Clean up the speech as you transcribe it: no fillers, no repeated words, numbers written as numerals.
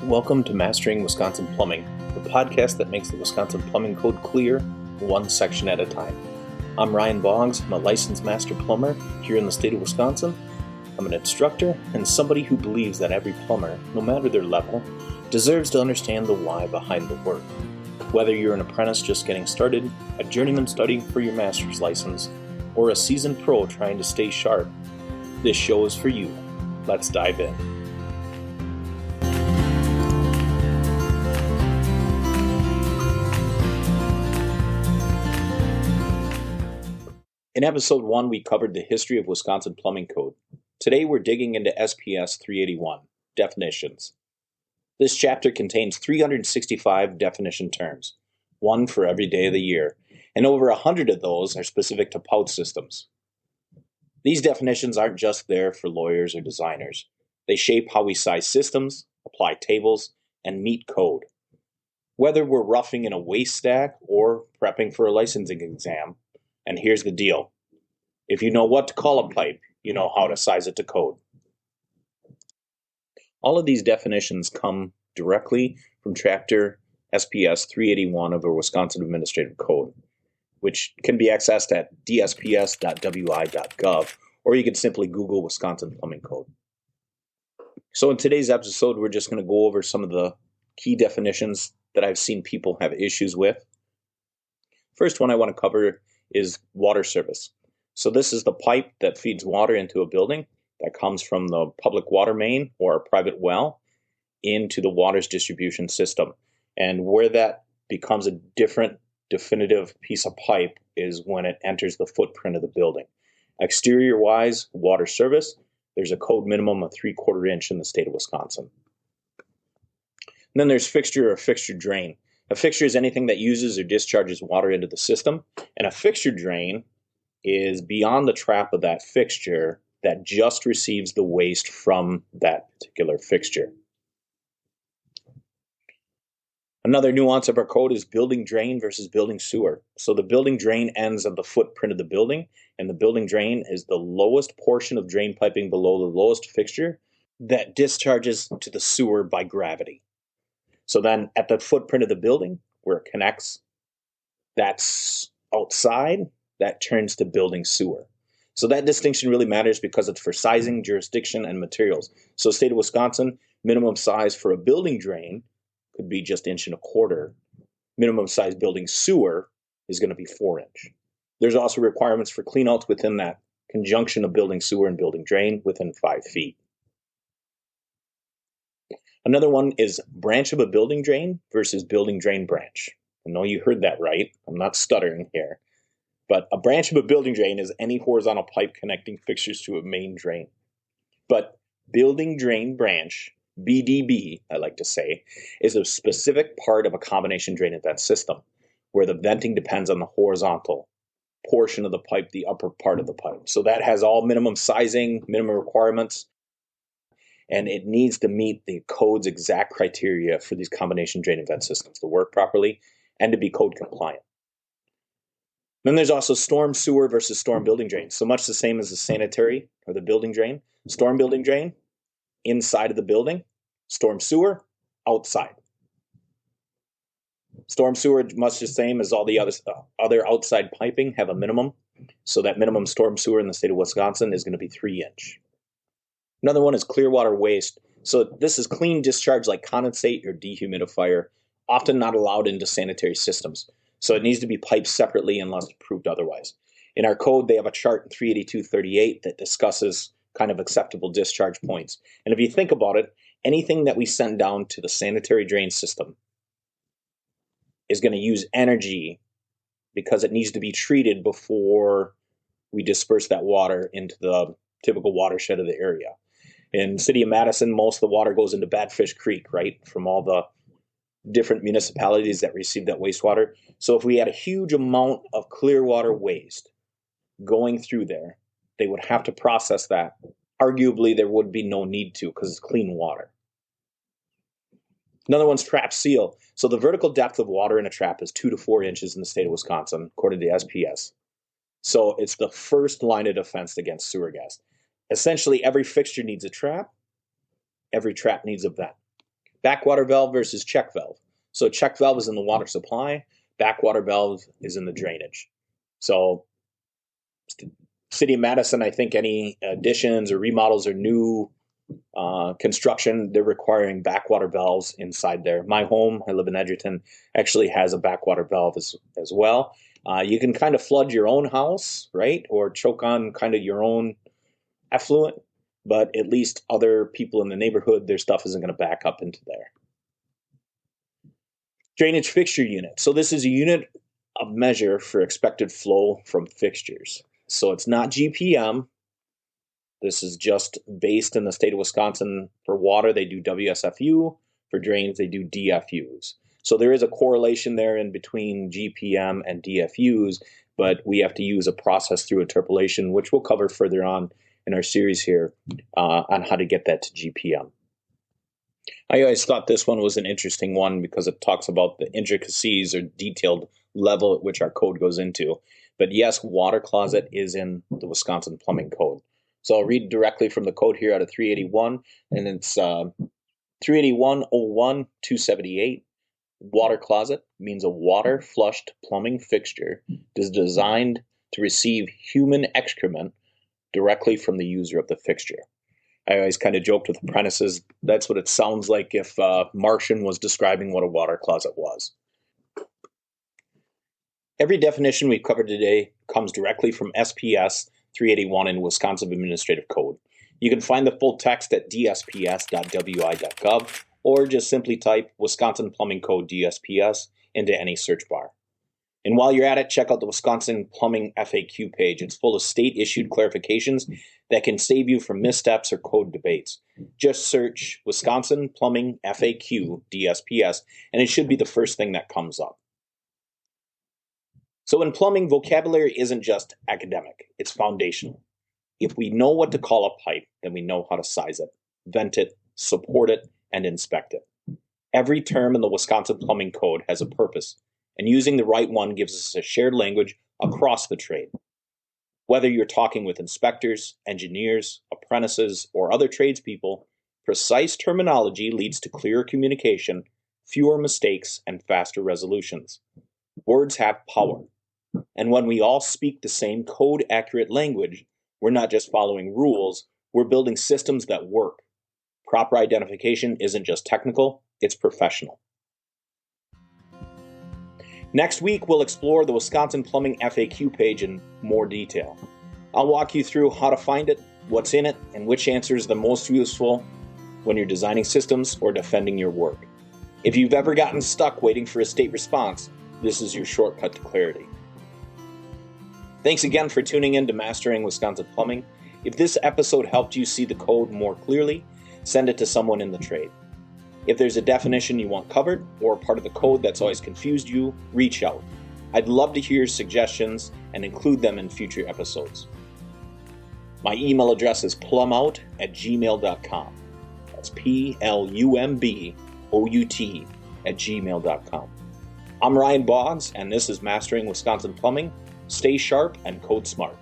Welcome to Mastering Wisconsin Plumbing, the podcast that makes the Wisconsin Plumbing Code clear, one section at a time. I'm Ryan Boggs. I'm a licensed master plumber here in the state of Wisconsin. I'm an instructor and somebody who believes that every plumber, no matter their level, deserves to understand the why behind the work. Whether you're an apprentice just getting started, a journeyman studying for your master's license, or a seasoned pro trying to stay sharp, this show is for you. Let's dive in. In episode 1, we covered the history of Wisconsin Plumbing Code. Today, we're digging into SPS 381, definitions. This chapter contains 365 definition terms, one for every day of the year, and over 100 of those are specific to POWTS systems. These definitions aren't just there for lawyers or designers. They shape how we size systems, apply tables, and meet code. Whether we're roughing in a waste stack or prepping for a licensing exam, and here's the deal. If you know what to call a pipe, you know how to size it to code. All of these definitions come directly from Chapter SPS 381 of the Wisconsin Administrative Code, which can be accessed at dsps.wi.gov, or you can simply Google Wisconsin Plumbing Code. So in today's episode, we're just going to go over some of the key definitions that I've seen people have issues with. First one I want to cover is water service. So this is the pipe that feeds water into a building that comes from the public water main or a private well into the water's distribution system. And where that becomes a different definitive piece of pipe is when it enters the footprint of the building. Exterior-wise, water service, there's a code minimum of 3/4 inch in the state of Wisconsin. And then there's fixture or fixture drain. A fixture is anything that uses or discharges water into the system, and a fixture drain is beyond the trap of that fixture that just receives the waste from that particular fixture. Another nuance of our code is building drain versus building sewer. So the building drain ends at the footprint of the building, and the building drain is the lowest portion of drain piping below the lowest fixture that discharges to the sewer by gravity. So then at the footprint of the building, where it connects, that's outside, that turns to building sewer. So that distinction really matters because it's for sizing, jurisdiction, and materials. So state of Wisconsin, minimum size for a building drain could be just 1.25 inches. Minimum size building sewer is going to be 4 inch. There's also requirements for cleanouts within that conjunction of building sewer and building drain within 5 feet. Another one is branch of a building drain versus building drain branch. I know you heard that right. I'm not stuttering here. But a branch of a building drain is any horizontal pipe connecting fixtures to a main drain. But building drain branch, BDB, I like to say, is a specific part of a combination drain and vent system, where the venting depends on the horizontal portion of the pipe, the upper part of the pipe. So that has all minimum sizing, minimum requirements, and it needs to meet the code's exact criteria for these combination drain and vent systems to work properly and to be code compliant. Then there's also storm sewer versus storm building drain. So much the same as the sanitary or the building drain. Storm building drain, inside of the building. Storm sewer, outside. Storm sewer, much the same as all the other outside piping, have a minimum. So that minimum storm sewer in the state of Wisconsin is going to be 3 inch. Another one is clear water waste. So this is clean discharge like condensate or dehumidifier, often not allowed into sanitary systems. So it needs to be piped separately unless approved otherwise. In our code, they have a chart in 382.38 that discusses kind of acceptable discharge points. And if you think about it, anything that we send down to the sanitary drain system is going to use energy because it needs to be treated before we disperse that water into the typical watershed of the area. In the city of Madison, most of the water goes into Badfish Creek, right, from all the different municipalities that receive that wastewater. So if we had a huge amount of clear water waste going through there, they would have to process that. Arguably, there would be no need to because it's clean water. Another one's trap seal. So the vertical depth of water in a trap is 2 to 4 inches in the state of Wisconsin, according to SPS. So it's the first line of defense against sewer gas. Essentially, every fixture needs a trap. Every trap needs a vent. Backwater valve versus check valve. So check valve is in the water supply, backwater valve is in the drainage. So City of Madison, I think any additions or remodels or new construction, they're requiring backwater valves inside there. My home, I live in Edgerton, actually has a backwater valve as well. You can kind of flood your own house, right? Or choke on kind of your own effluent, but at least other people in the neighborhood, their stuff isn't going to back up into there. Drainage fixture unit. So this is a unit of measure for expected flow from fixtures. So it's not GPM. This is just based in the state of Wisconsin. For water, they do WSFU. For drains, they do DFUs. So there is a correlation there in between GPM and DFUs, but we have to use a process through interpolation, which we'll cover further on in our series here on how to get that to GPM. I always thought this one was an interesting one because it talks about the intricacies or detailed level at which our code goes into. But yes, water closet is in the Wisconsin Plumbing Code. So I'll read directly from the code here out of 381, and it's 381.01.278. Water closet means a water flushed plumbing fixture is designed to receive human excrement directly from the user of the fixture. I always kind of joked with apprentices, that's what it sounds like if Martian was describing what a water closet was. Every definition we've covered today comes directly from SPS 381 in Wisconsin Administrative Code. You can find the full text at dsps.wi.gov or just simply type Wisconsin Plumbing Code DSPS into any search bar. And while you're at it, check out the Wisconsin Plumbing FAQ page. It's full of state-issued clarifications that can save you from missteps or code debates. Just search Wisconsin Plumbing FAQ DSPS, and it should be the first thing that comes up. So in plumbing, vocabulary isn't just academic, it's foundational. If we know what to call a pipe, then we know how to size it, vent it, support it, and inspect it. Every term in the Wisconsin Plumbing Code has a purpose, and using the right one gives us a shared language across the trade. Whether you're talking with inspectors, engineers, apprentices, or other tradespeople, precise terminology leads to clearer communication, fewer mistakes, and faster resolutions. Words have power, and when we all speak the same code-accurate language, we're not just following rules, we're building systems that work. Proper identification isn't just technical, it's professional. Next week, we'll explore the Wisconsin Plumbing FAQ page in more detail. I'll walk you through how to find it, what's in it, and which answer is the most useful when you're designing systems or defending your work. If you've ever gotten stuck waiting for a state response, this is your shortcut to clarity. Thanks again for tuning in to Mastering Wisconsin Plumbing. If this episode helped you see the code more clearly, send it to someone in the trade. If there's a definition you want covered or a part of the code that's always confused you, reach out. I'd love to hear suggestions and include them in future episodes. My email address is plumout@gmail.com. That's plumbout@gmail.com. I'm Ryan Boggs, and this is Mastering Wisconsin Plumbing. Stay sharp and code smart.